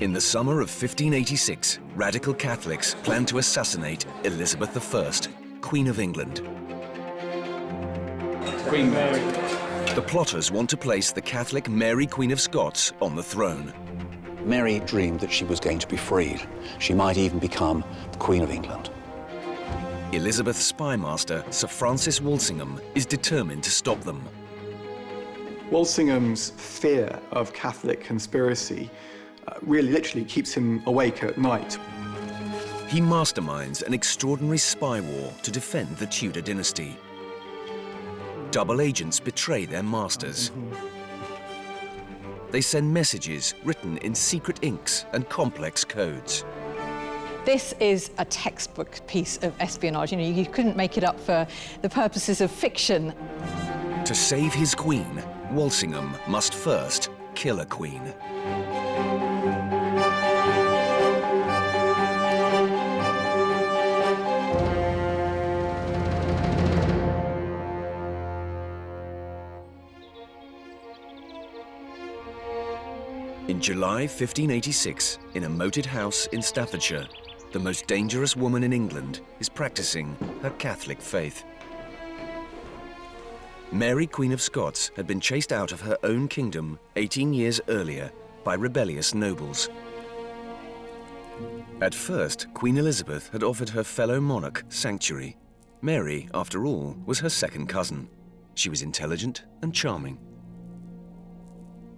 In the summer of 1586, radical Catholics planned to assassinate Elizabeth I, Queen of England. Queen Mary. The plotters want to place the Catholic Mary, Queen of Scots, on the throne. Mary dreamed that she was going to be freed. She might even become the Queen of England. Elizabeth's spymaster, Sir Francis Walsingham, is determined to stop them. Walsingham's fear of Catholic conspiracy really literally keeps him awake at night. He masterminds an extraordinary spy war to defend the Tudor dynasty. Double agents betray their masters. They send messages written in secret inks and complex codes. This is a textbook piece of espionage. You know, you couldn't make it up for the purposes of fiction. To save his queen, Walsingham must first kill a queen. In July 1586, in a moated house in Staffordshire, the most dangerous woman in England is practicing her Catholic faith. Mary, Queen of Scots, had been chased out of her own kingdom 18 years earlier by rebellious nobles. At first, Queen Elizabeth had offered her fellow monarch sanctuary. Mary, after all, was her second cousin. She was intelligent and charming.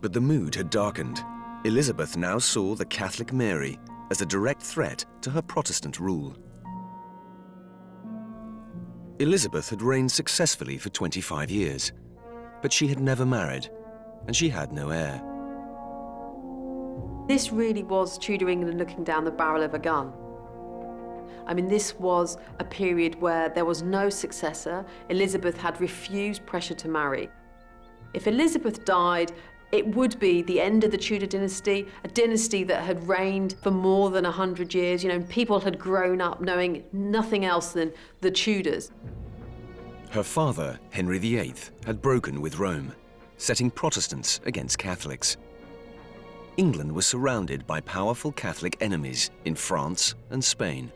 But the mood had darkened. Elizabeth now saw the Catholic Mary as a direct threat to her Protestant rule. Elizabeth had reigned successfully for 25 years, but she had never married, and she had no heir. This really was Tudor England looking down the barrel of a gun. I mean, this was a period where there was no successor. Elizabeth had refused pressure to marry. If Elizabeth died, it would be the end of the Tudor dynasty, a dynasty that had reigned for more than 100 years. You know, people had grown up knowing nothing else than the Tudors. Her father, Henry VIII, had broken with Rome, setting Protestants against Catholics. England was surrounded by powerful Catholic enemies in France and Spain.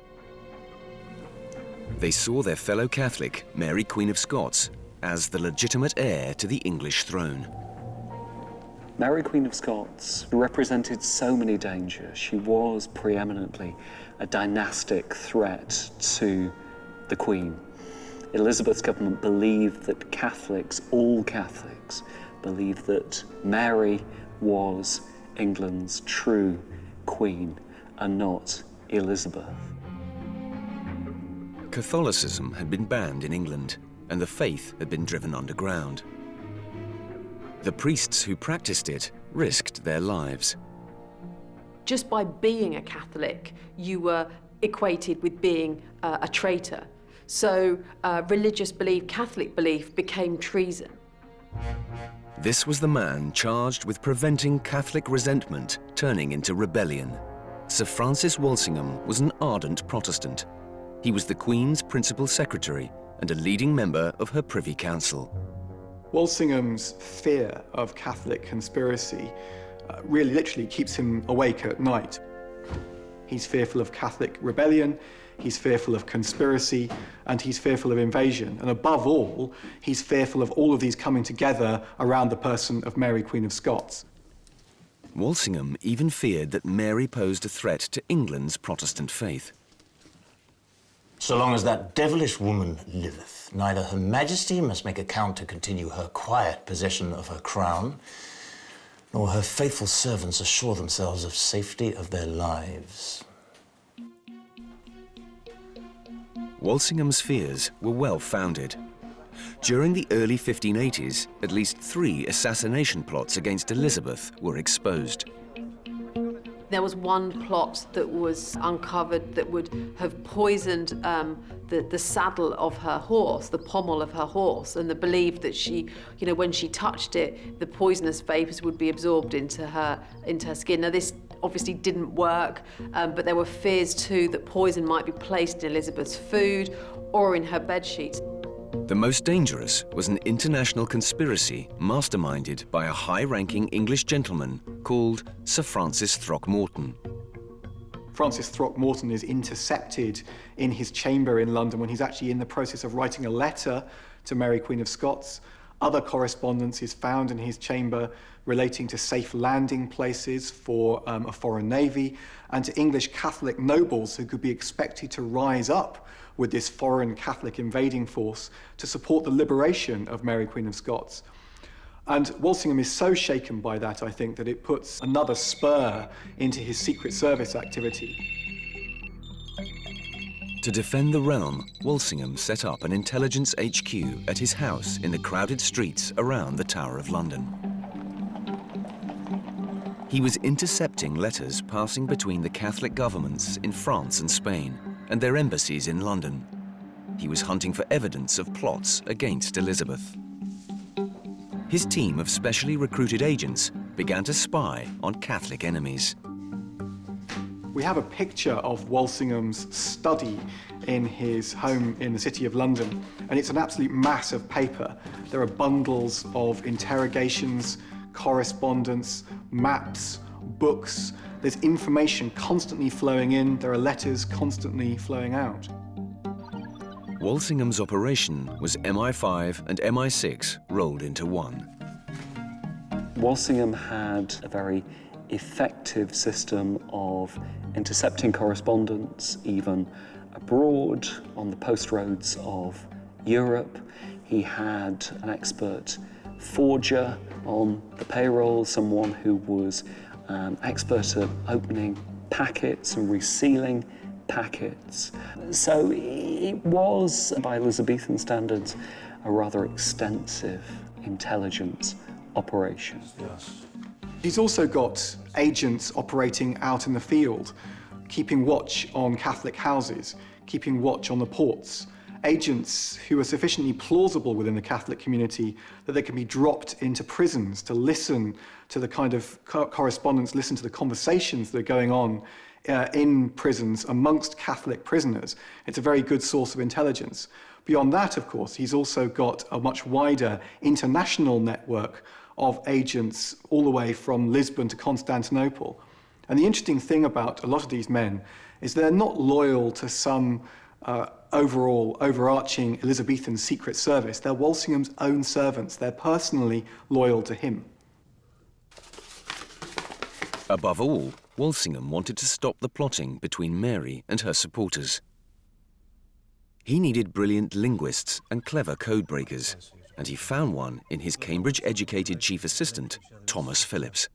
They saw their fellow Catholic, Mary, Queen of Scots, as the legitimate heir to the English throne. Mary, Queen of Scots, represented so many dangers. She was preeminently a dynastic threat to the Queen. Elizabeth's government believed that Catholics, all Catholics, believed that Mary was England's true Queen and not Elizabeth. Catholicism had been banned in England, and the faith had been driven underground. The priests who practiced it risked their lives. Just by being a Catholic, you were equated with being a traitor. So religious belief, Catholic belief, became treason. This was the man charged with preventing Catholic resentment turning into rebellion. Sir Francis Walsingham was an ardent Protestant. He was the Queen's principal secretary and a leading member of her Privy Council. Walsingham's fear of Catholic conspiracy really literally keeps him awake at night. He's fearful of Catholic rebellion, he's fearful of conspiracy, and he's fearful of invasion. And above all, he's fearful of all of these coming together around the person of Mary, Queen of Scots. Walsingham even feared that Mary posed a threat to England's Protestant faith. So long as that devilish woman liveth, neither her majesty must make account to continue her quiet possession of her crown, nor her faithful servants assure themselves of safety of their lives. Walsingham's fears were well-founded. During the early 1580s, at least 3 assassination plots against Elizabeth were exposed. There was one plot that was uncovered that would have poisoned the saddle of her horse, the pommel of her horse, and they believed that she, you know, when she touched it, the poisonous vapors would be absorbed into her skin. Now, this obviously didn't work, but there were fears too that poison might be placed in Elizabeth's food or in her bedsheets. The most dangerous was an international conspiracy masterminded by a high-ranking English gentleman called Sir Francis Throckmorton. Francis Throckmorton is intercepted in his chamber in London when he's actually in the process of writing a letter to Mary, Queen of Scots. Other correspondence is found in his chamber relating to safe landing places for a foreign navy and to English Catholic nobles who could be expected to rise up with this foreign Catholic invading force to support the liberation of Mary, Queen of Scots. And Walsingham is so shaken by that, I think, that it puts another spur into his Secret Service activity. To defend the realm, Walsingham set up an intelligence HQ at his house in the crowded streets around the Tower of London. He was intercepting letters passing between the Catholic governments in France and Spain and their embassies in London. He was hunting for evidence of plots against Elizabeth. His team of specially recruited agents began to spy on Catholic enemies. We have a picture of Walsingham's study in his home in the City of London, and it's an absolute mass of paper. There are bundles of interrogations, correspondence, maps, books. There's information constantly flowing in. There are letters constantly flowing out. Walsingham's operation was MI5 and MI6 rolled into one. Walsingham had a very effective system of intercepting correspondence, even abroad, on the post roads of Europe. He had an expert forger on the payroll, someone who was expert at opening packets and resealing packets. So it was, by Elizabethan standards, a rather extensive intelligence operation. Yes. He's also got agents operating out in the field, keeping watch on Catholic houses, keeping watch on the ports. Agents who are sufficiently plausible within the Catholic community that they can be dropped into prisons to listen to the kind of correspondence, listen to the conversations that are going on in prisons amongst Catholic prisoners. It's a very good source of intelligence. Beyond that, of course, he's also got a much wider international network of agents all the way from Lisbon to Constantinople. And the interesting thing about a lot of these men is they're not loyal to some overarching Elizabethan secret service. They're Walsingham's own servants. They're personally loyal to him. Above all, Walsingham wanted to stop the plotting between Mary and her supporters. He needed brilliant linguists and clever codebreakers, and he found one in his Cambridge-educated chief assistant, Thomas Phillips.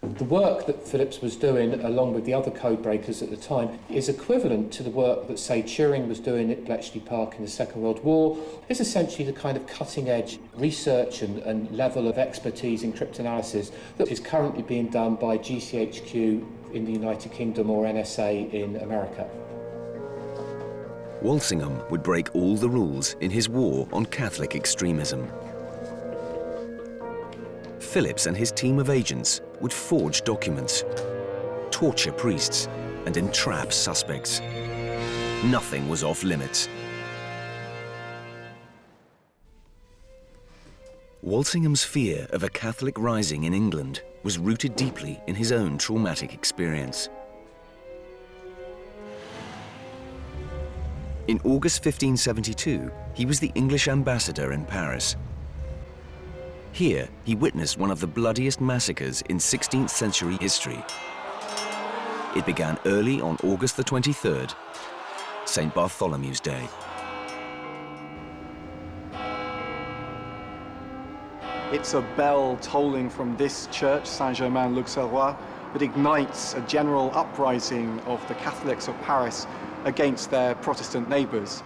The work that Phillips was doing, along with the other code breakers at the time, is equivalent to the work that, say, Turing was doing at Bletchley Park in the Second World War. It's essentially the kind of cutting-edge research and level of expertise in cryptanalysis that is currently being done by GCHQ in the United Kingdom or NSA in America. Walsingham would break all the rules in his war on Catholic extremism. Phillips and his team of agents would forge documents, torture priests, and entrap suspects. Nothing was off limits. Walsingham's fear of a Catholic rising in England was rooted deeply in his own traumatic experience. In August 1572, he was the English ambassador in Paris. Here, he witnessed one of the bloodiest massacres in 16th century history. It began early on August the 23rd, St. Bartholomew's Day. It's a bell tolling from this church, Saint-Germain-l'Auxerrois, that ignites a general uprising of the Catholics of Paris against their Protestant neighbours.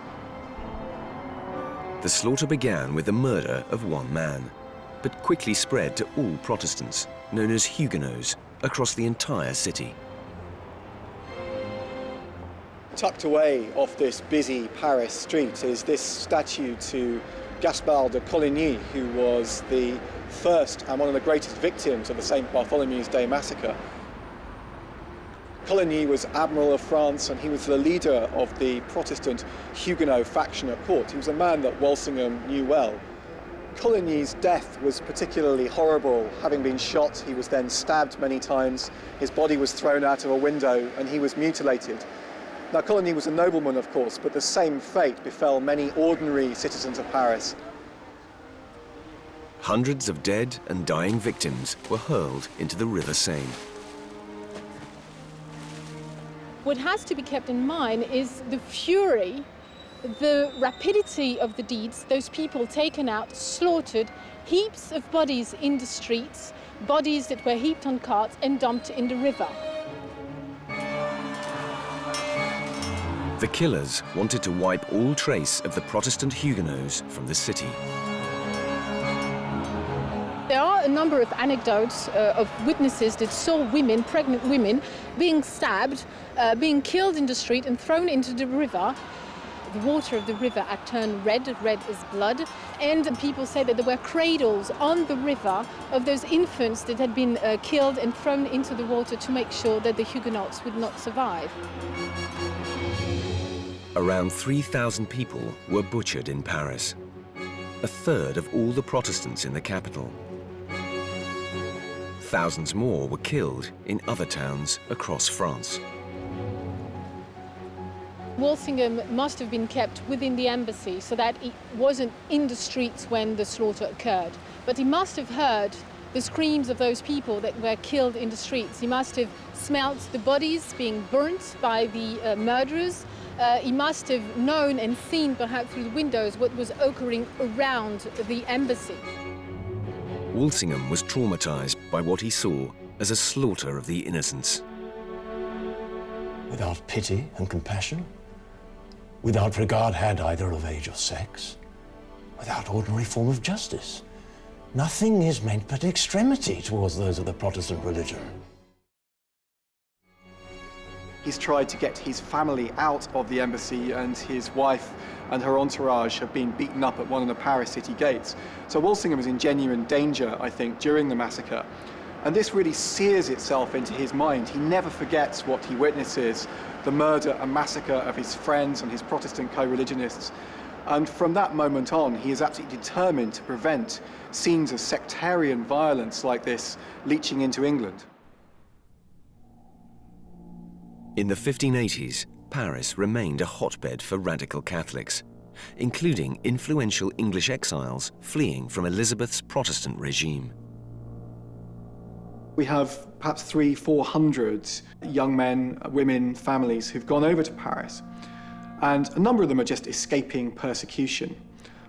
The slaughter began with the murder of one man, but quickly spread to all Protestants, known as Huguenots, across the entire city. Tucked away off this busy Paris street is this statue to Gaspard de Coligny, who was the first and one of the greatest victims of the St. Bartholomew's Day massacre. Coligny was Admiral of France, and he was the leader of the Protestant Huguenot faction at court. He was a man that Walsingham knew well. Coligny's death was particularly horrible. Having been shot, he was then stabbed many times, his body was thrown out of a window, and he was mutilated. Now, Coligny was a nobleman, of course, but the same fate befell many ordinary citizens of Paris. Hundreds of dead and dying victims were hurled into the River Seine. What has to be kept in mind is the fury, the rapidity of the deeds, those people taken out, slaughtered, heaps of bodies in the streets, bodies that were heaped on carts and dumped in the river. The killers wanted to wipe all trace of the Protestant Huguenots from the city. There are a number of anecdotes of witnesses that saw women, pregnant women, being stabbed, being killed in the street and thrown into the river. The water of the river had turned red as blood, and people say that there were cradles on the river of those infants that had been killed and thrown into the water to make sure that the Huguenots would not survive. Around 3,000 people were butchered in Paris, a third of all the Protestants in the capital. Thousands more were killed in other towns across France. Walsingham must have been kept within the embassy so that he wasn't in the streets when the slaughter occurred. But he must have heard the screams of those people that were killed in the streets. He must have smelt the bodies being burnt by the murderers. He must have known and seen, perhaps through the windows, what was occurring around the embassy. Walsingham was traumatized by what he saw as a slaughter of the innocents. Without pity and compassion, without regard had either of age or sex, without ordinary form of justice. Nothing is meant but extremity towards those of the Protestant religion. He's tried to get his family out of the embassy, and his wife and her entourage have been beaten up at one of the Paris city gates. So Walsingham is in genuine danger, I think, during the massacre. And this really sears itself into his mind. He never forgets what he witnesses, the murder and massacre of his friends and his Protestant co-religionists. And from that moment on, he is absolutely determined to prevent scenes of sectarian violence like this leaching into England. In the 1580s, Paris remained a hotbed for radical Catholics, including influential English exiles fleeing from Elizabeth's Protestant regime. We have perhaps 300-400 young men, women, families who've gone over to Paris. And a number of them are just escaping persecution.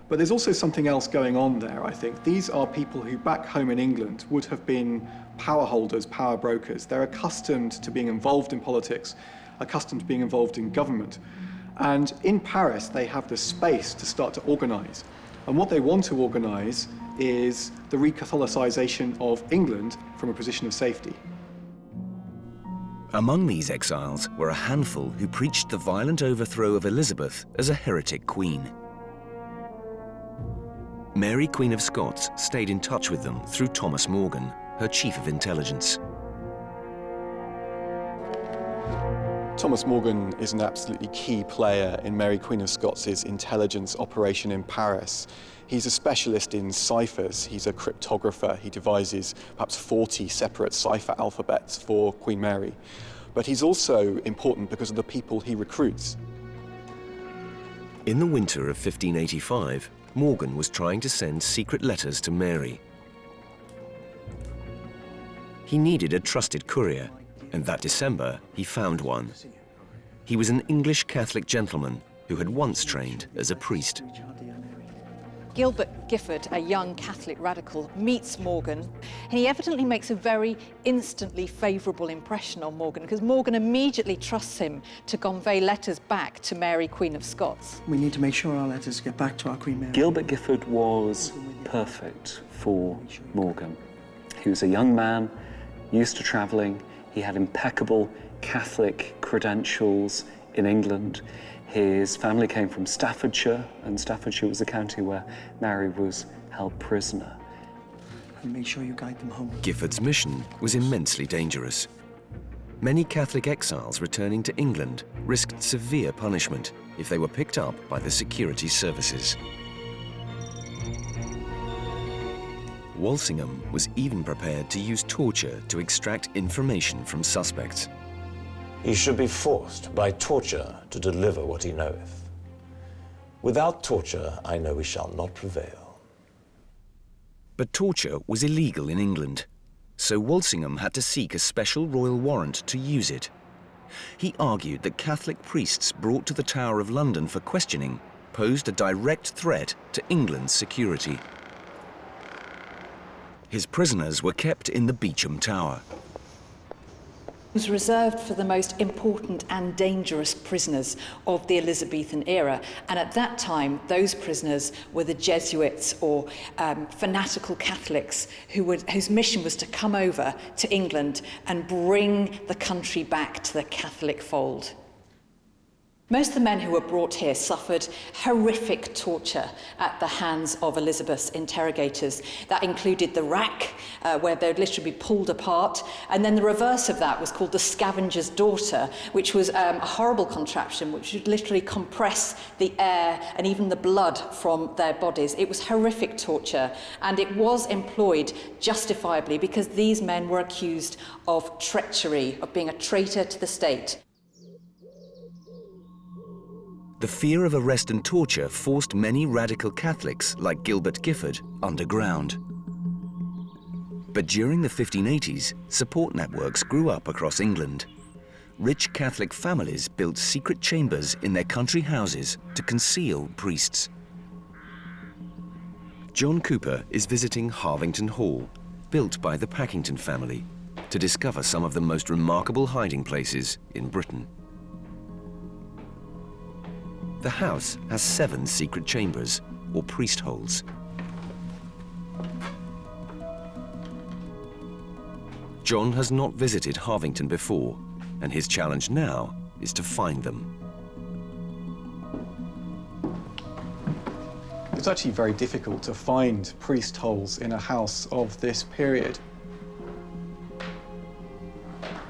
But there's also something else going on there, I think. These are people who back home in England would have been power holders, power brokers. They're accustomed to being involved in politics, accustomed to being involved in government. And in Paris, they have the space to start to organize. And what they want to organize is the re-Catholicization of England from a position of safety. Among these exiles were a handful who preached the violent overthrow of Elizabeth as a heretic queen. Mary, Queen of Scots, stayed in touch with them through Thomas Morgan, her chief of intelligence. Thomas Morgan is an absolutely key player in Mary, Queen of Scots' intelligence operation in Paris. He's a specialist in ciphers. He's a cryptographer. He devises perhaps 40 separate cipher alphabets for Queen Mary. But he's also important because of the people he recruits. In the winter of 1585, Morgan was trying to send secret letters to Mary. He needed a trusted courier, and that December he found one. He was an English Catholic gentleman who had once trained as a priest. Gilbert Gifford, a young Catholic radical, meets Morgan, and he evidently makes a very instantly favourable impression on Morgan, because Morgan immediately trusts him to convey letters back to Mary, Queen of Scots. We need to make sure our letters get back to our Queen Mary. Gilbert Gifford was perfect for Morgan. He was a young man, used to travelling. He had impeccable Catholic credentials in England. His family came from Staffordshire, and Staffordshire was the county where Mary was held prisoner. And make sure you guide them home. Gifford's mission was immensely dangerous. Many Catholic exiles returning to England risked severe punishment if they were picked up by the security services. Walsingham was even prepared to use torture to extract information from suspects. He should be forced by torture to deliver what he knoweth. Without torture, I know we shall not prevail. But torture was illegal in England, so Walsingham had to seek a special royal warrant to use it. He argued that Catholic priests brought to the Tower of London for questioning posed a direct threat to England's security. His prisoners were kept in the Beauchamp Tower. It was reserved for the most important and dangerous prisoners of the Elizabethan era, and at that time those prisoners were the Jesuits or fanatical Catholics whose mission was to come over to England and bring the country back to the Catholic fold. Most of the men who were brought here suffered horrific torture at the hands of Elizabeth's interrogators. That included the rack, where they'd literally be pulled apart, and then the reverse of that was called the scavenger's daughter, which was a horrible contraption which would literally compress the air and even the blood from their bodies. It was horrific torture, and it was employed justifiably because these men were accused of treachery, of being a traitor to the state. The fear of arrest and torture forced many radical Catholics, like Gilbert Gifford, underground. But during the 1580s, support networks grew up across England. Rich Catholic families built secret chambers in their country houses to conceal priests. John Cooper is visiting Harvington Hall, built by the Packington family, to discover some of the most remarkable hiding places in Britain. The house has 7 secret chambers, or priest holes. John has not visited Harvington before, and his challenge now is to find them. It's actually very difficult to find priest holes in a house of this period.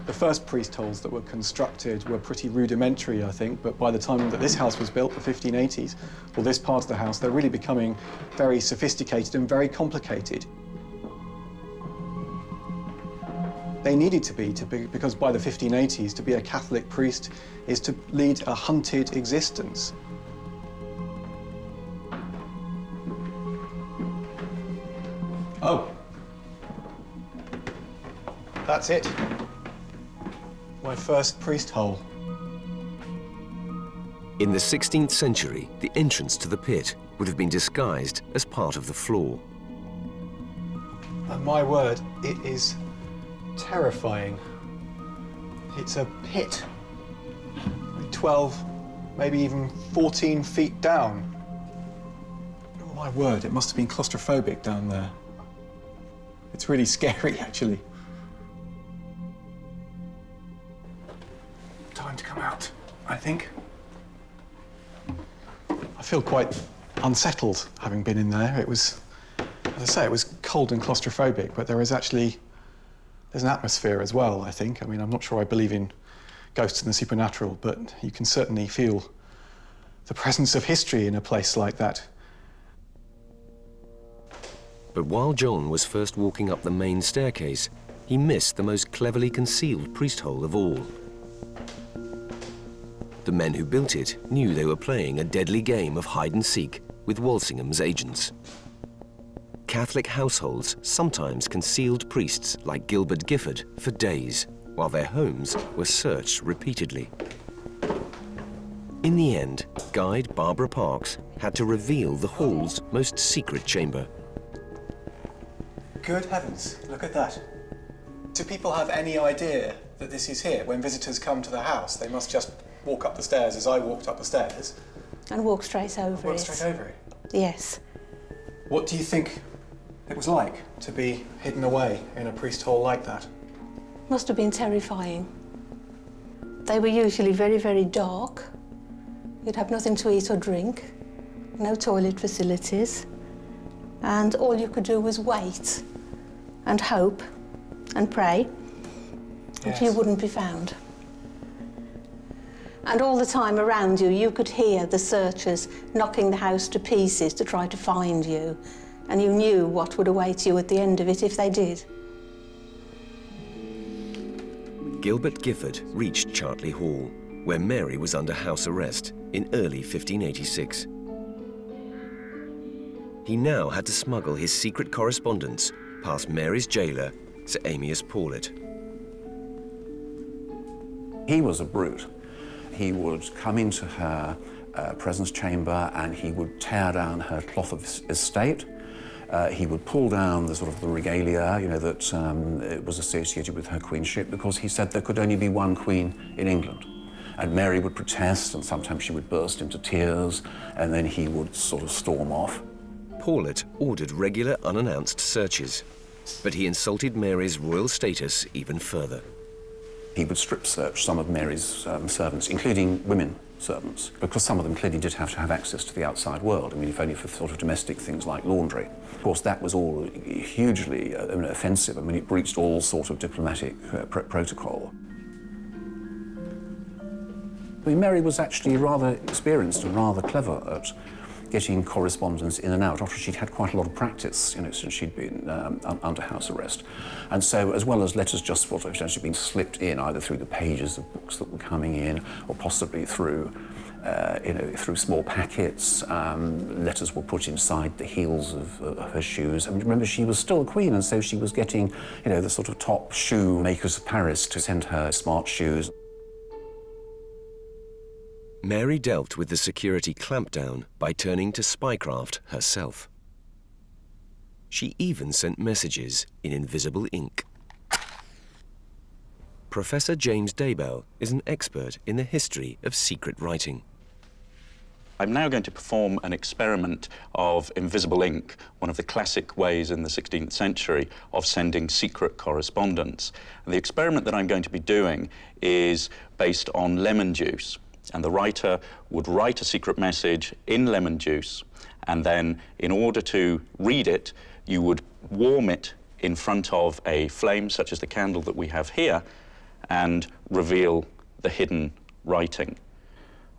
The first priest holes that were constructed were pretty rudimentary, I think, but by the time that this house was built, the 1580s, or this part of the house, they're really becoming very sophisticated and very complicated. They needed to be, because by the 1580s, to be a Catholic priest is to lead a hunted existence. Oh. That's it. My first priest hole. In the 16th century, the entrance to the pit would have been disguised as part of the floor. And my word, it is terrifying. It's a pit. 12, maybe even 14 feet down. Oh my word, it must have been claustrophobic down there. It's really scary, actually. Time to come out, I think. I feel quite unsettled having been in there. It was, as I say, it was cold and claustrophobic, but there's an atmosphere as well, I think. I mean, I'm not sure I believe in ghosts and the supernatural, but you can certainly feel the presence of history in a place like that. But while John was first walking up the main staircase, he missed the most cleverly concealed priest hole of all. The men who built it knew they were playing a deadly game of hide-and-seek with Walsingham's agents. Catholic households sometimes concealed priests like Gilbert Gifford for days, while their homes were searched repeatedly. In the end, guide Barbara Parks had to reveal the hall's most secret chamber. Good heavens, look at that. Do people have any idea that this is here? When visitors come to the house, they must just walk up the stairs as I walked up the stairs. And walk straight over it. Walk straight over it? Yes. What do you think it was like to be hidden away in a priest hole like that? Must have been terrifying. They were usually very, very dark. You'd have nothing to eat or drink, no toilet facilities, and all you could do was wait and hope and pray that you wouldn't be found. And all the time around you, you could hear the searchers knocking the house to pieces to try to find you. and you knew what would await you at the end of it if they did. Gilbert Gifford reached Chartley Hall, where Mary was under house arrest in early 1586. He now had to smuggle his secret correspondence past Mary's jailer, Sir Amias Paulet. He was a brute. He would come into her presence chamber and he would tear down her cloth of estate. He would pull down the regalia, that was associated with her queenship, because he said there could only be one queen in England. And Mary would protest, and sometimes she would burst into tears, and then he would sort of storm off. Paulet ordered regular unannounced searches, but he insulted Mary's royal status even further. He would strip search some of Mary's servants, including women servants, because some of them clearly did have to have access to the outside world. I mean, if only for sort of domestic things like laundry. Of course, that was all hugely offensive. I mean, it breached all sort of diplomatic protocol. I mean, Mary was actually rather experienced and rather clever at getting correspondence in and out, after she'd had quite a lot of practice, since she'd been under house arrest. And so, as well as letters just sort of essentially being slipped in, either through the pages of books that were coming in, or possibly through, through small packets, letters were put inside the heels of her shoes. I mean, remember, she was still a queen, and so she was getting, the sort of top shoe makers of Paris to send her smart shoes. Mary dealt with the security clampdown by turning to spycraft herself. She even sent messages in invisible ink. Professor James Daybell is an expert in the history of secret writing. I'm now going to perform an experiment of invisible ink, one of the classic ways in the 16th century of sending secret correspondence. And the experiment that I'm going to be doing is based on lemon juice. And the writer would write a secret message in lemon juice, and then, in order to read it, you would warm it in front of a flame, such as the candle that we have here, and reveal the hidden writing.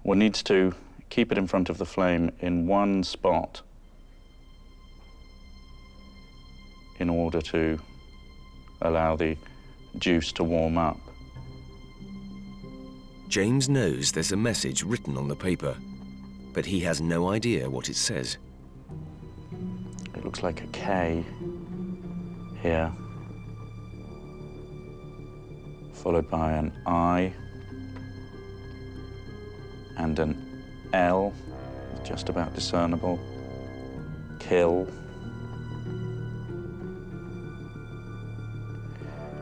One needs to keep it in front of the flame in one spot in order to allow the juice to warm up. James knows there's a message written on the paper, but he has no idea what it says. It looks like a K here, followed by an I and an L, just about discernible. Kill.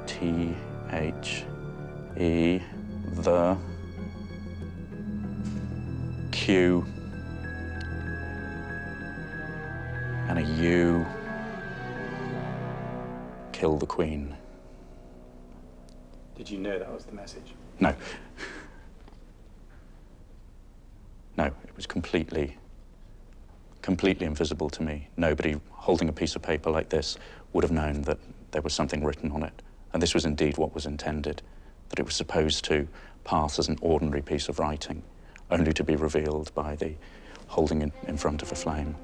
T-H-E, the. Q, and a U, kill the Queen. Did you know that was the message? No. No, it was completely invisible to me. Nobody holding a piece of paper like this would have known that there was something written on it. And this was indeed what was intended, that it was supposed to pass as an ordinary piece of writing, only to be revealed by the holding it in front of a flame.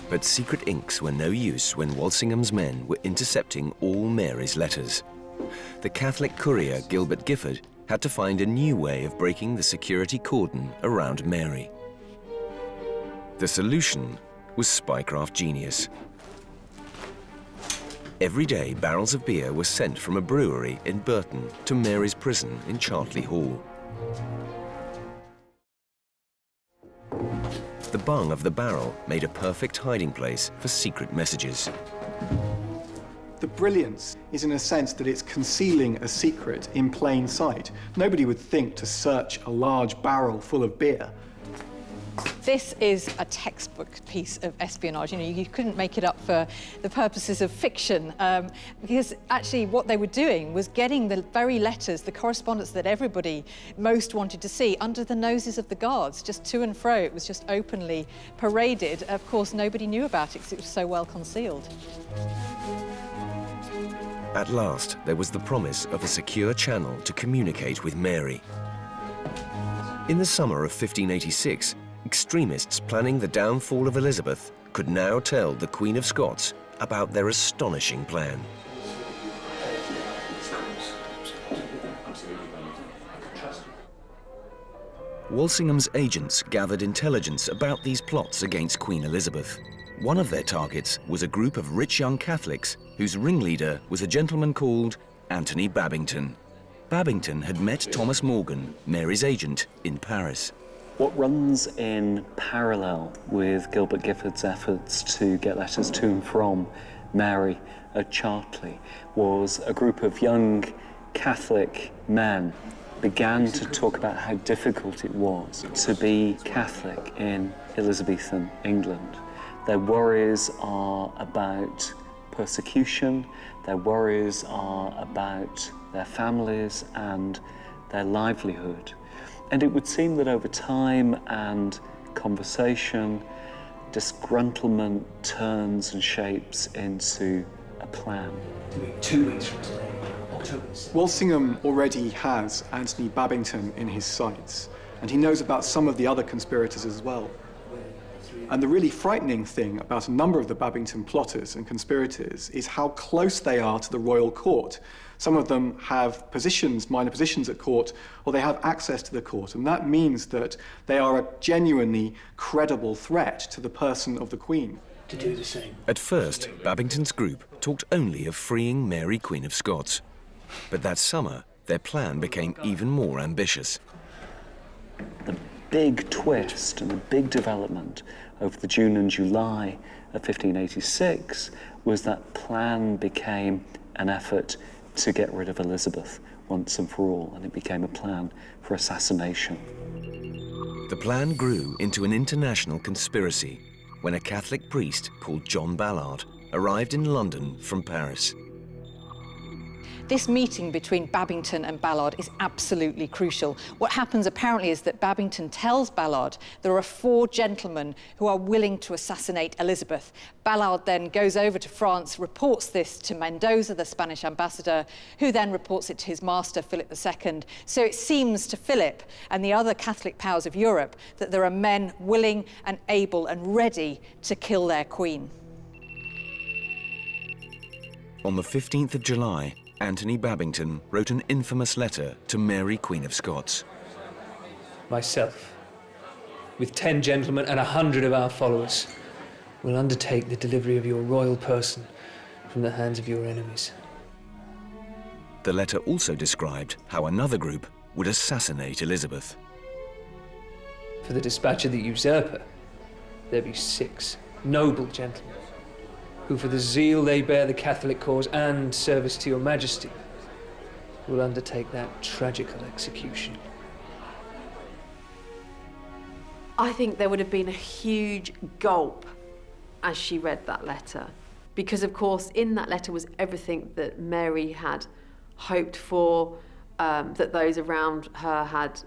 But secret inks were no use when Walsingham's men were intercepting all Mary's letters. The Catholic courier Gilbert Gifford had to find a new way of breaking the security cordon around Mary. The solution was spycraft genius. Every day, barrels of beer were sent from a brewery in Burton to Mary's prison in Chartley Hall. The bung of the barrel made a perfect hiding place for secret messages. The brilliance is in a sense that it's concealing a secret in plain sight. Nobody would think to search a large barrel full of beer. This is a textbook piece of espionage. You couldn't make it up for the purposes of fiction, because actually what they were doing was getting the very letters, the correspondence that everybody most wanted to see, under the noses of the guards, just to and fro. It was just openly paraded. Of course, nobody knew about it because it was so well concealed. At last, there was the promise of a secure channel to communicate with Mary. In the summer of 1586, extremists planning the downfall of Elizabeth could now tell the Queen of Scots about their astonishing plan. Walsingham's agents gathered intelligence about these plots against Queen Elizabeth. One of their targets was a group of rich young Catholics whose ringleader was a gentleman called Anthony Babington. Babington had met Thomas Morgan, Mary's agent, in Paris. What runs in parallel with Gilbert Gifford's efforts to get letters to and from Mary at Chartley was a group of young Catholic men began to talk about how difficult it was to be Catholic in Elizabethan England. Their worries are about persecution, their worries are about their families and their livelihood. And it would seem that over time and conversation, disgruntlement turns and shapes into a plan. 2 weeks from today, October. Walsingham already has Anthony Babington in his sights, and he knows about some of the other conspirators as well. And the really frightening thing about a number of the Babington plotters and conspirators is how close they are to the royal court. Some of them have positions, minor positions at court, or they have access to the court, and that means that they are a genuinely credible threat to the person of the Queen. To do the same. At first, Babington's group talked only of freeing Mary, Queen of Scots. But that summer, their plan became even more ambitious. The big twist and the big development over the June and July of 1586 was that plan became an effort to get rid of Elizabeth once and for all, and it became a plan for assassination. The plan grew into an international conspiracy when a Catholic priest called John Ballard arrived in London from Paris. This meeting between Babington and Ballard is absolutely crucial. What happens apparently is that Babington tells Ballard there are 4 gentlemen who are willing to assassinate Elizabeth. Ballard then goes over to France, reports this to Mendoza, the Spanish ambassador, who then reports it to his master, Philip II. So it seems to Philip and the other Catholic powers of Europe that there are men willing and able and ready to kill their queen. On the 15th of July, Anthony Babington wrote an infamous letter to Mary, Queen of Scots. Myself, with 10 gentlemen and 100 of our followers, will undertake the delivery of your royal person from the hands of your enemies. The letter also described how another group would assassinate Elizabeth. For the dispatch of the usurper, there be 6 noble gentlemen, who for the zeal they bear the Catholic cause and service to your majesty, will undertake that tragical execution. I think there would have been a huge gulp as she read that letter, because of course in that letter was everything that Mary had hoped for, that those around her had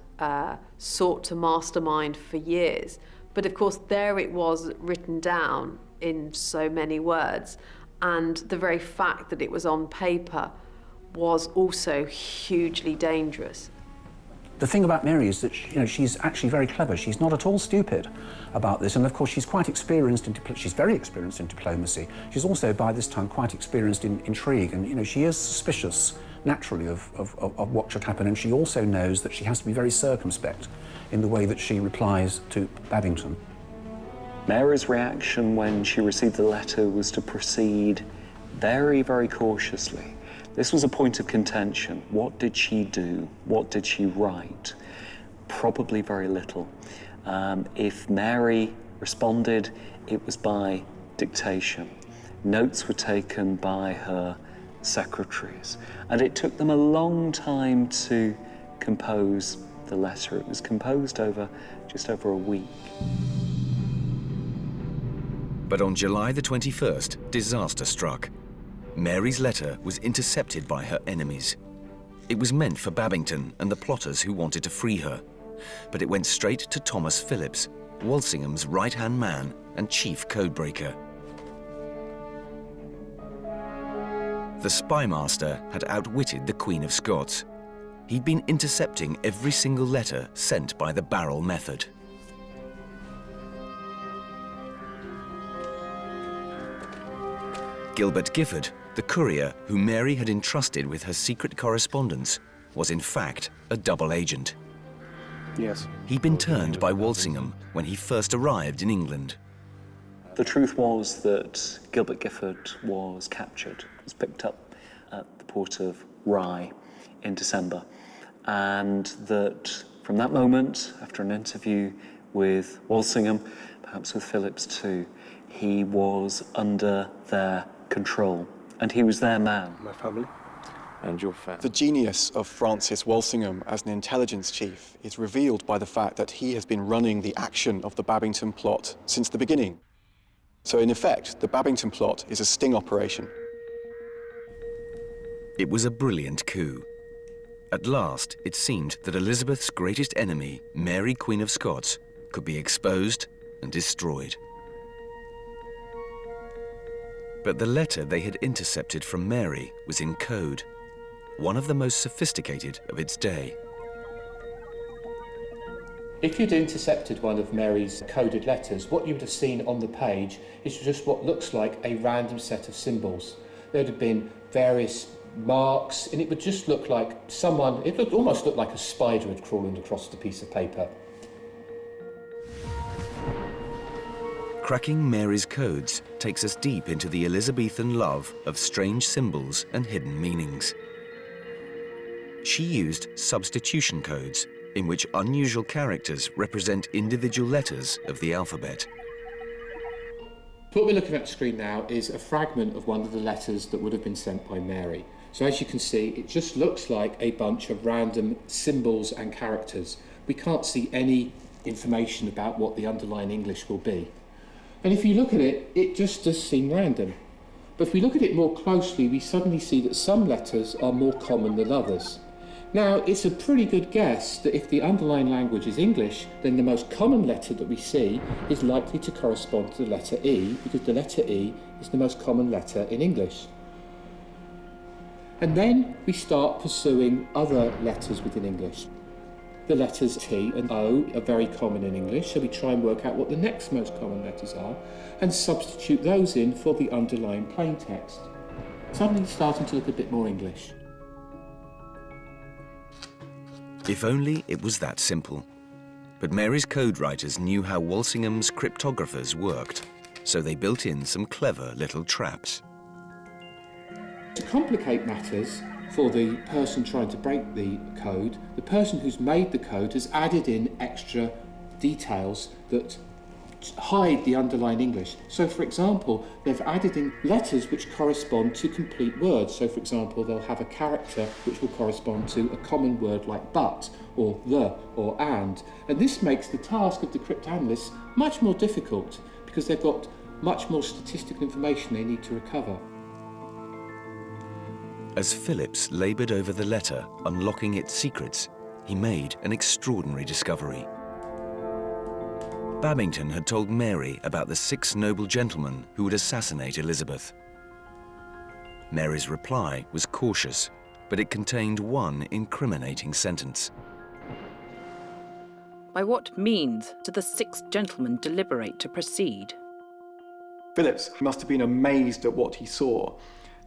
sought to mastermind for years. But of course there it was written down in so many words, and the very fact that it was on paper was also hugely dangerous. The thing about Mary is that she's actually very clever. She's not at all stupid about this, and of course she's quite experienced in she's very experienced in diplomacy. She's also by this time quite experienced in intrigue, and she is suspicious naturally of what should happen, and she also knows that she has to be very circumspect in the way that she replies to Babington. Mary's reaction when she received the letter was to proceed very, very cautiously. This was a point of contention. What did she do? What did she write? Probably very little. If Mary responded, it was by dictation. Notes were taken by her secretaries, and it took them a long time to compose the letter. It was composed over just over a week. But on July the 21st, disaster struck. Mary's letter was intercepted by her enemies. It was meant for Babington and the plotters who wanted to free her, but it went straight to Thomas Phillips, Walsingham's right-hand man and chief codebreaker. The spymaster had outwitted the Queen of Scots. He'd been intercepting every single letter sent by the barrel method. Gilbert Gifford, the courier who Mary had entrusted with her secret correspondence, was in fact a double agent. Yes. He'd been turned by Walsingham when he first arrived in England. The truth was that Gilbert Gifford was captured, was picked up at the port of Rye in December, and that from that moment, after an interview with Walsingham, perhaps with Phillips too, he was under their control, and he was their man. My family and your family. The genius of Francis Walsingham as an intelligence chief is revealed by the fact that he has been running the action of the Babington Plot since the beginning. So in effect, the Babington Plot is a sting operation. It was a brilliant coup. At last, it seemed that Elizabeth's greatest enemy, Mary, Queen of Scots, could be exposed and destroyed. But the letter they had intercepted from Mary was in code, one of the most sophisticated of its day. If you'd intercepted one of Mary's coded letters, what you would have seen on the page is just what looks like a random set of symbols. There'd have been various marks, and it would just look like someone, it would almost look like a spider had crawled across the piece of paper. Cracking Mary's codes takes us deep into the Elizabethan love of strange symbols and hidden meanings. She used substitution codes, in which unusual characters represent individual letters of the alphabet. What we're looking at the screen now is a fragment of one of the letters that would have been sent by Mary. So as you can see, it just looks like a bunch of random symbols and characters. We can't see any information about what the underlying English will be. And if you look at it, it just does seem random. But if we look at it more closely, we suddenly see that some letters are more common than others. Now, it's a pretty good guess that if the underlying language is English, then the most common letter that we see is likely to correspond to the letter E, because the letter E is the most common letter in English. And then we start pursuing other letters within English. The letters T and O are very common in English, so we try and work out what the next most common letters are and substitute those in for the underlying plain text. Suddenly starting to look a bit more English. If only it was that simple. But Mary's code writers knew how Walsingham's cryptographers worked, so they built in some clever little traps. To complicate matters for the person trying to break the code, the person who's made the code has added in extra details that hide the underlying English. So for example, they've added in letters which correspond to complete words. So for example, they'll have a character which will correspond to a common word like but, or the, or and. And this makes the task of the cryptanalysts much more difficult because they've got much more statistical information they need to recover. As Phillips laboured over the letter, unlocking its secrets, he made an extraordinary discovery. Babington had told Mary about the 6 noble gentlemen who would assassinate Elizabeth. Mary's reply was cautious, but it contained one incriminating sentence. By what means do the 6 gentlemen deliberate to proceed? Phillips must have been amazed at what he saw.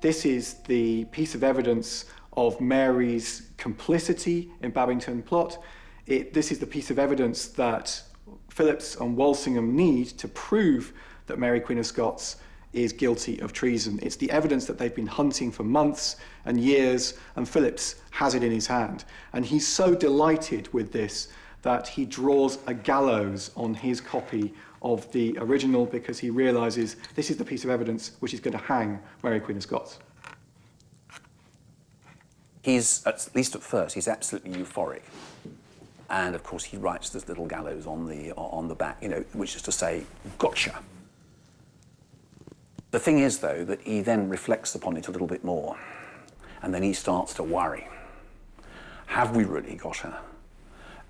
This is the piece of evidence of Mary's complicity in Babington Plot. This is the piece of evidence that Phillips and Walsingham need to prove that Mary, Queen of Scots, is guilty of treason. It's the evidence that they've been hunting for months and years, and Phillips has it in his hand. And he's so delighted with this that he draws a gallows on his copy of the original because he realises this is the piece of evidence which is going to hang Mary, Queen of Scots. He's, at least at first, he's absolutely euphoric. And of course, he writes this little gallows on the back, you know, which is to say, gotcha. The thing is, though, that he then reflects upon it a little bit more, and then he starts to worry. Have we really got her?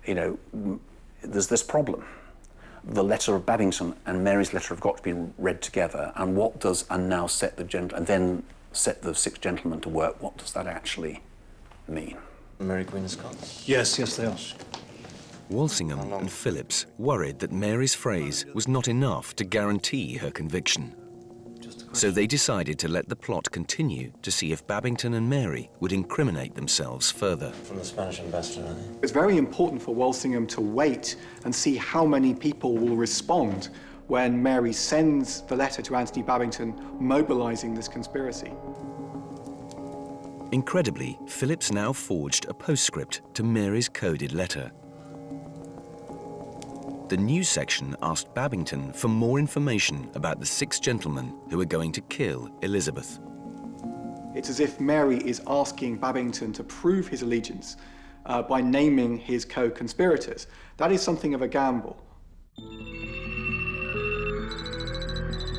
You know, there's this problem. The letter of Babington and Mary's letter have got to be read together, and what does and now set the and then set the 6 gentlemen to work? What does that actually mean? Mary, Queen of Scots? Yes, they are. Walsingham and Phillips worried that Mary's phrase was not enough to guarantee her conviction. So they decided to let the plot continue to see if Babington and Mary would incriminate themselves further. From the Spanish ambassador, It's very important for Walsingham to wait and see how many people will respond when Mary sends the letter to Anthony Babington mobilizing this conspiracy. Incredibly, Phillips now forged a postscript to Mary's coded letter. The news section asked Babington for more information about the 6 gentlemen who were going to kill Elizabeth. It's as if Mary is asking Babington to prove his allegiance by naming his co-conspirators. That is something of a gamble.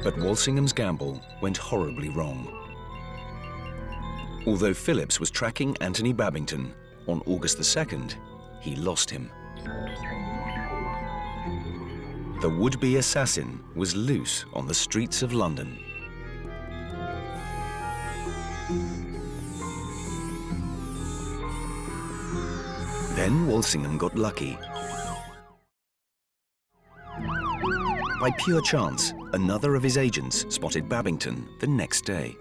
But Walsingham's gamble went horribly wrong. Although Phillips was tracking Anthony Babington, on August the 2nd, he lost him. The would-be assassin was loose on the streets of London. Then Walsingham got lucky. By pure chance, another of his agents spotted Babington the next day.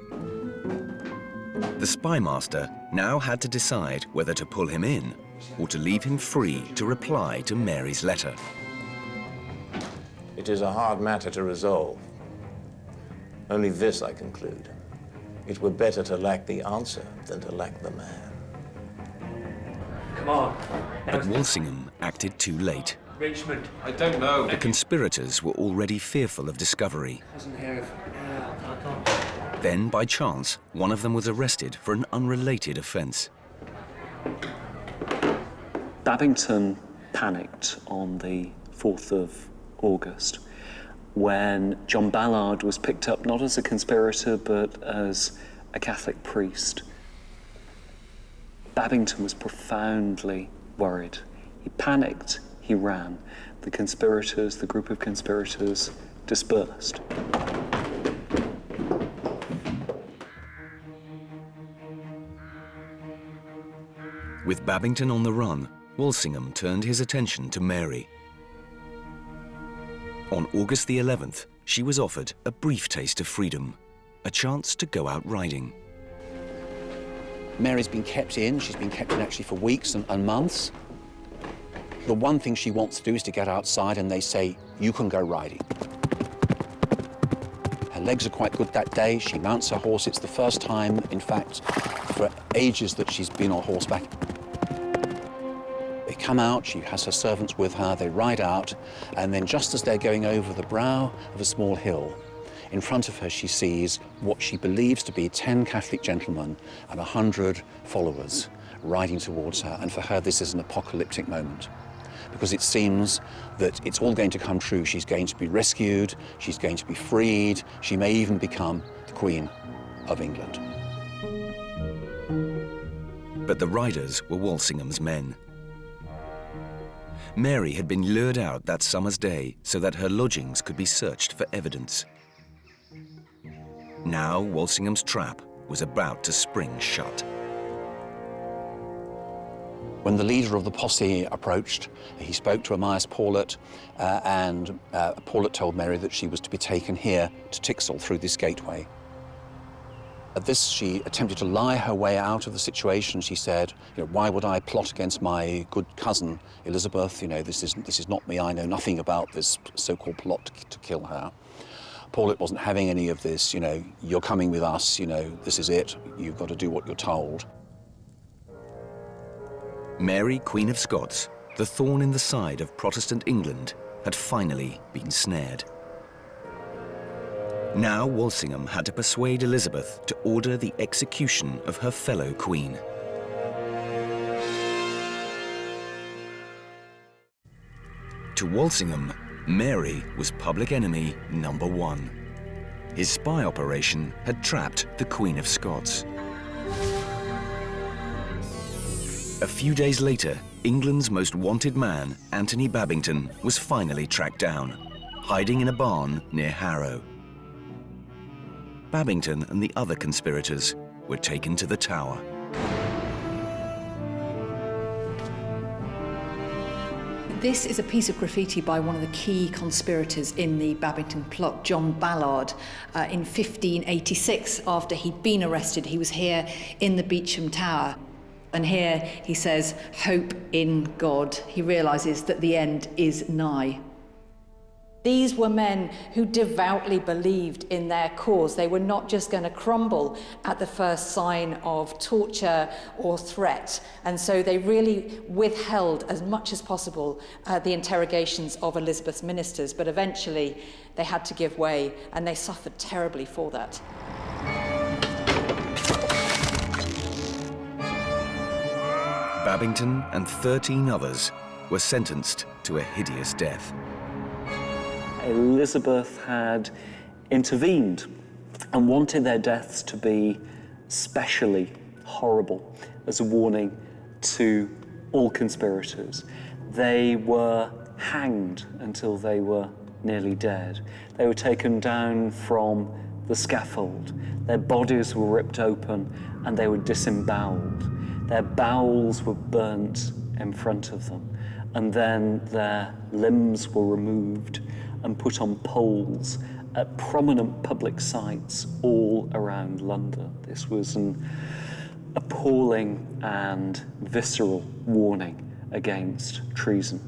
The spymaster now had to decide whether to pull him in or to leave him free to reply to Mary's letter. it is a hard matter to resolve. Only this I conclude. It were better to lack the answer than to lack the man. Come on. But Walsingham acted too late. Richmond. I don't know. The conspirators were already fearful of discovery. Cousin Hereford. Then, by chance, one of them was arrested for an unrelated offence. Babington panicked on the 4th of August when John Ballard was picked up not as a conspirator but as a Catholic priest. Babington was profoundly worried. He panicked, he ran. The conspirators, the group of conspirators, dispersed. With Babington on the run, Walsingham turned his attention to Mary. On August the 11th, she was offered a brief taste of freedom, a chance to go out riding. Mary's been kept in. She's been kept in actually for weeks and months. The one thing she wants to do is to get outside, and they say, you can go riding. Her legs are quite good that day. She mounts her horse. It's the first time, in fact, for ages that she's been on horseback. They come out, she has her servants with her, they ride out, and then just as they're going over the brow of a small hill, in front of her she sees what she believes to be 10 Catholic gentlemen and 100 followers riding towards her. And for her, this is an apocalyptic moment, because it seems that it's all going to come true. She's going to be rescued, she's going to be freed, she may even become the Queen of England. But the riders were Walsingham's men. Mary had been lured out that summer's day so that her lodgings could be searched for evidence. Now Walsingham's trap was about to spring shut. When the leader of the posse approached, he spoke to Amias Paulet, and Paulet told Mary that she was to be taken here to Tixall through this gateway. At this, she attempted to lie her way out of the situation. She said, why would I plot against my good cousin, Elizabeth? This is not me. I know nothing about this so-called plot to kill her. Paulet wasn't having any of this, you're coming with us, this is it. You've got to do what you're told. Mary, Queen of Scots, the thorn in the side of Protestant England, had finally been snared. Now Walsingham had to persuade Elizabeth to order the execution of her fellow queen. To Walsingham, Mary was public enemy number 1. His spy operation had trapped the Queen of Scots. A few days later, England's most wanted man, Anthony Babington, was finally tracked down, hiding in a barn near Harrow. Babington and the other conspirators were taken to the Tower. This is a piece of graffiti by one of the key conspirators in the Babington Plot, John Ballard, in 1586. After he'd been arrested, he was here in the Beauchamp Tower. And here he says, "Hope in God." He realises that the end is nigh. These were men who devoutly believed in their cause. They were not just going to crumble at the first sign of torture or threat. And so they really withheld as much as possible the interrogations of Elizabeth's ministers. But eventually they had to give way, and they suffered terribly for that. Babington and 13 others were sentenced to a hideous death. Elizabeth had intervened and wanted their deaths to be specially horrible as a warning to all conspirators. They were hanged until they were nearly dead. They were taken down from the scaffold. Their bodies were ripped open and they were disemboweled. Their bowels were burnt in front of them, and then their limbs were removed and put on poles at prominent public sites all around London. This was an appalling and visceral warning against treason.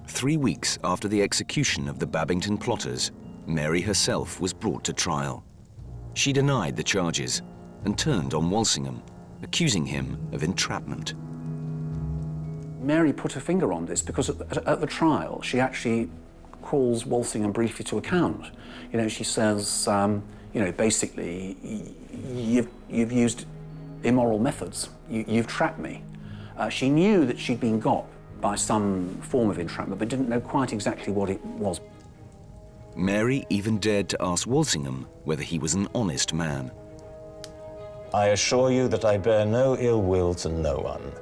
3 weeks after the execution of the Babington plotters, Mary herself was brought to trial. She denied the charges and turned on Walsingham, accusing him of entrapment. Mary put her finger on this because at the trial, she actually calls Walsingham briefly to account. You know, she says, basically, you've used immoral methods. You've trapped me. She knew that she'd been got by some form of entrapment, but didn't know quite exactly what it was. Mary even dared to ask Walsingham whether he was an honest man. I assure you that I bear no ill will to no one.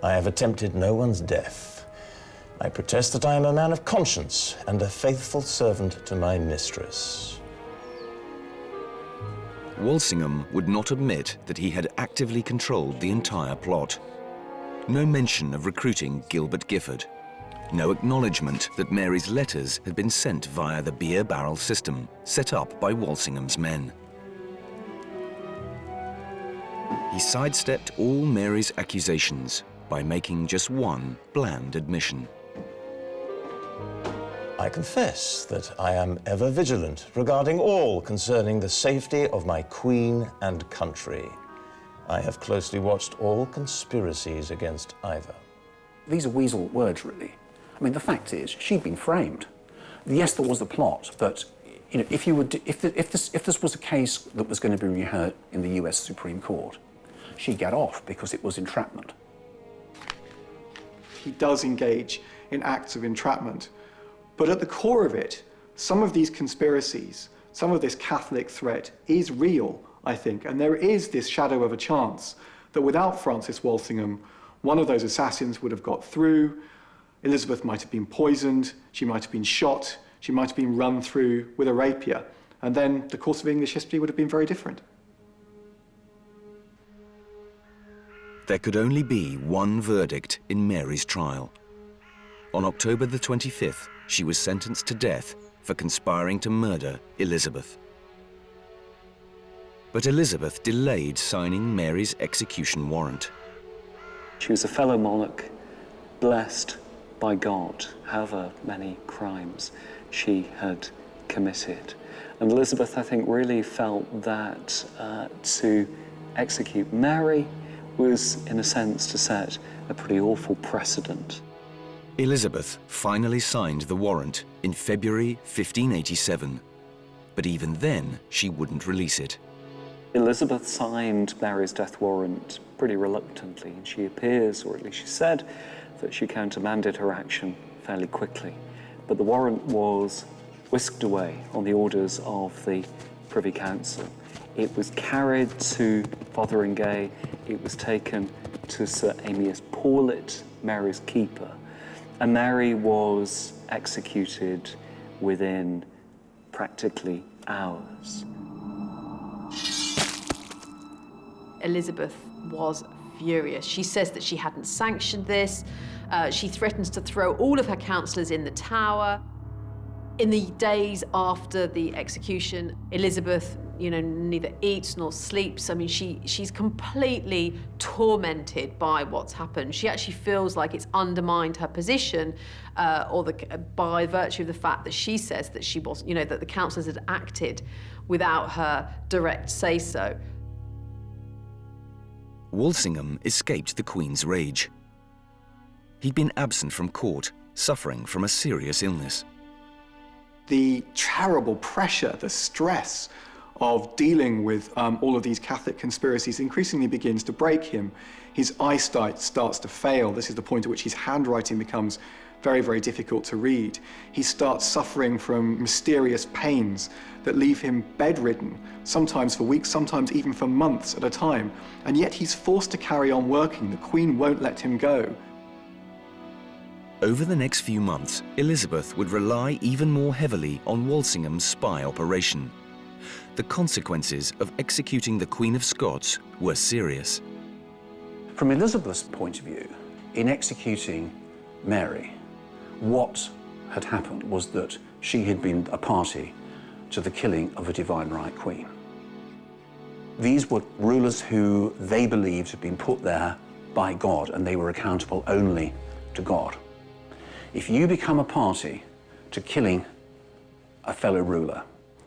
I have attempted no one's death. I protest that I am a man of conscience and a faithful servant to my mistress. Walsingham would not admit that he had actively controlled the entire plot. No mention of recruiting Gilbert Gifford. No acknowledgement that Mary's letters had been sent via the beer barrel system set up by Walsingham's men. He sidestepped all Mary's accusations by making just one bland admission. I confess that I am ever vigilant regarding all concerning the safety of my queen and country. I have closely watched all conspiracies against either. These are weasel words, really. I mean, the fact is, she'd been framed. Yes, there was a plot, but if this was a case that was going to be reheard in the US Supreme Court, she'd get off because it was entrapment. He does engage in acts of entrapment, but at the core of it, some of these conspiracies, some of this Catholic threat is real, I think, and there is this shadow of a chance that without Francis Walsingham, one of those assassins would have got through. Elizabeth might have been poisoned, she might have been shot, she might have been run through with a rapier, and then the course of English history would have been very different. There could only be one verdict in Mary's trial. On October the 25th, she was sentenced to death for conspiring to murder Elizabeth. But Elizabeth delayed signing Mary's execution warrant. She was a fellow monarch, blessed by God, however many crimes she had committed. And Elizabeth, I think, really felt that to execute Mary was, in a sense, to set a pretty awful precedent. Elizabeth finally signed the warrant in February 1587, but even then she wouldn't release it. Elizabeth signed Mary's death warrant pretty reluctantly, and she appears, or at least she said, that she countermanded her action fairly quickly. But the warrant was whisked away on the orders of the Privy Council. It was carried to Fotheringay, it was taken to Sir Amias Paulet, Mary's keeper, and Mary was executed within practically hours. Elizabeth was furious. She says that she hadn't sanctioned this. She threatens to throw all of her councillors in the Tower. In the days after the execution, Elizabeth, neither eats nor sleeps. I mean, she's completely tormented by what's happened. She actually feels like it's undermined her position, by virtue of the fact that she says that she was, that the councillors had acted without her direct say-so. Walsingham escaped the Queen's rage. He'd been absent from court, suffering from a serious illness. The terrible pressure, the stress of dealing with all of these Catholic conspiracies increasingly begins to break him. His eyesight starts to fail. This is the point at which his handwriting becomes very, very difficult to read. He starts suffering from mysterious pains that leave him bedridden, sometimes for weeks, sometimes even for months at a time. And yet he's forced to carry on working. The Queen won't let him go. Over the next few months, Elizabeth would rely even more heavily on Walsingham's spy operation. The consequences of executing the Queen of Scots were serious. From Elizabeth's point of view, in executing Mary, what had happened was that she had been a party to the killing of a divine right queen. These were rulers who they believed had been put there by God, and they were accountable only to God. If you become a party to killing a fellow ruler,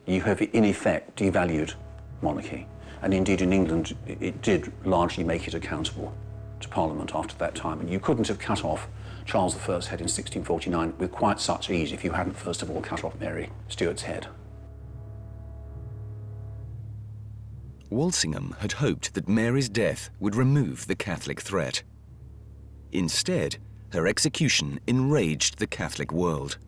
you have in effect devalued monarchy. And indeed in England, it did largely make it accountable to Parliament after that time. And you couldn't have cut off Charles I's head in 1649 with quite such ease if you hadn't first of all cut off Mary Stuart's head. Walsingham had hoped that Mary's death would remove the Catholic threat. Instead, her execution enraged the Catholic world.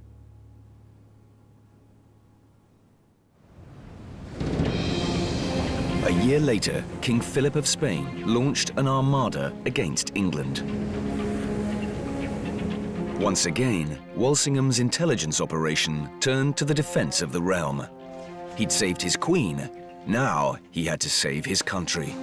A year later, King Philip of Spain launched an armada against England. Once again, Walsingham's intelligence operation turned to the defense of the realm. He'd saved his queen, now he had to save his country.